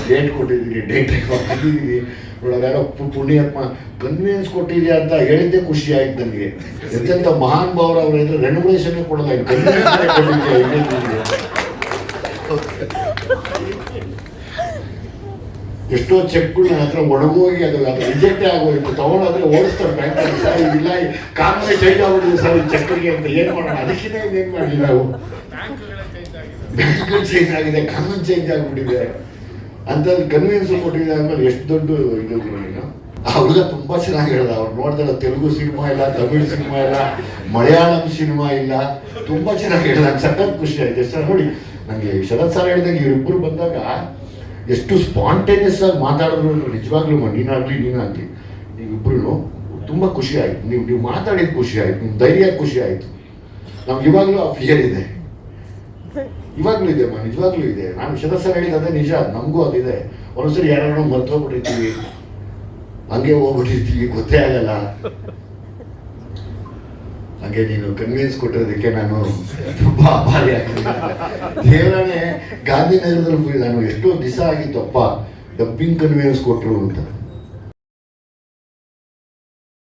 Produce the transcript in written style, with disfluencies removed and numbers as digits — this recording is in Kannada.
ಡೇಟ್ ಕೊಟ್ಟಿದ್ದೀರಿ, ಡೇಟ್ ಹಾಕಿದ್ದೀರಿ. ನೋಡೋದು ಯಾರೋ ಪುಣ್ಯಾತ್ಮ ಕನ್ವೀನ್ಸ್ ಕೊಟ್ಟಿದ್ಯಾ ಅಂತ ಹೇಳಿದ್ದೆ ಖುಷಿ ಆಯ್ತು ನನಗೆ. ಎಂತೆಂಥ ಮಹಾನ್ ಭಾವರು ಅವ್ರು ಇದ್ರೆ ರೆನೋವೇಷನ್ ಕೊಡೋಲ್ಲ, ಎಷ್ಟೋ ಚೆಕ್ಗಳು ನನ್ನ ಹತ್ರ ಒಣಗೋಗಿ ಅದು ರಿಜೆಕ್ಟೇ ಆಗೋಯ್ತು. ತಗೊಂಡೋದ್ರೆ ಓಡಿಸ್ತಾರೆ ಬ್ಯಾಂಕ್ ಸರ್, ಇಲ್ಲ ಕಾನೂನೇ ಚೇಂಜ್ ಆಗ್ಬಿಟ್ಟಿದೆ ಸರ್ ಈ ಚೆಕ್ಗೆ ಅಂತ. ಏನು ಮಾಡೋಣ, ಅದಕ್ಕಿಂತ ಏನು ಮಾಡಲಿ ನಾವು. ಬ್ಯಾಂಕ್ ಚೇಂಜ್ ಆಗಿದೆ, ಕಾನೂನು ಚೇಂಜ್ ಆಗಿಬಿಟ್ಟಿದೆ ಅಂತ ಕನ್ವೀನ್ಸ್ ಕೊಟ್ಟಿದೆ ಅಂದ್ಮೇಲೆ ಎಷ್ಟು ದೊಡ್ಡ ಇದು ನೀನು. ಅವ್ರಿಗ ತುಂಬ ಚೆನ್ನಾಗಿ ಹೇಳ್ದ. ಅವ್ರು ನೋಡಿದ್ರೆ ತೆಲುಗು ಸಿನಿಮಾ ಇಲ್ಲ, ತಮಿಳ್ ಸಿನಿಮಾ ಇಲ್ಲ, ಮಲಯಾಳಂ ಸಿನಿಮಾ ಇಲ್ಲ, ತುಂಬ ಚೆನ್ನಾಗಿ ಹೇಳ್ದ. ನಂಗೆ ಸಖತ್ ಖುಷಿ ಆಯ್ತು ಸರ್. ನೋಡಿ ನನಗೆ ಶರತ್ ಸರ್ ಹೇಳಿದಾಗ ಇವರಿಬ್ಬರು ಬಂದಾಗ ಎಷ್ಟು ಸ್ಪಾಂಟೇನಿಯಸ್ ಆಗಿ ಮಾತಾಡಿದ್ರು. ನಿಜವಾಗ್ಲೂ ನೀನಾಗಲಿ ನೀವಿಬ್ಬರು ತುಂಬ ಖುಷಿ ಆಯಿತು. ನೀವು ಮಾತಾಡಿದ ಖುಷಿ ಆಯಿತು, ನಿಮ್ಮ ಧೈರ್ಯ ಖುಷಿ ಆಯಿತು. ನಮ್ಗೆ ಇವಾಗಲೂ ಆ ಫಿಯರ್ ಇದೆ, ಇವಾಗಲೂ ಇದೆ ನಿಜವಾಗ್ಲೂ ಇದೆ. ನಾನು ಶರತ್ ಸರ್ ಹೇಳಿದ್ರೆ ನಿಜ, ನಮಗೂ ಅದಿದೆ. ಒಂದೊಂದ್ಸರಿ ಯಾರು ಮರ್ತೋಗ್ಬಿಟ್ಟಿರ್ತೀವಿ, ಹಂಗೆ ಹೋಗ್ಬಿಟ್ಟಿರ್ತೀವಿ, ಗೊತ್ತೇ ಆಗಲ್ಲ. ಹಾಗೆ ನೀನು ಕನ್ವಿನ್ಸ್ ಕೊಟ್ಟಿರೋದಕ್ಕೆ ನಾನು ತುಂಬ ಆಭಾರಿ ಆಗಿದ್ದೀನಿ. ದೇವರಾಣೆ ಗಾಂಧಿನಗರದಲ್ಲಿ ನಾನು ಎಷ್ಟೋ ದಿವಸ ಆಗಿತ್ತಪ್ಪ ಡಬ್ಬಿಂಗ್ ಕನ್ವಿನ್ಸ್ ಕೊಟ್ಟರು ಅಂತ.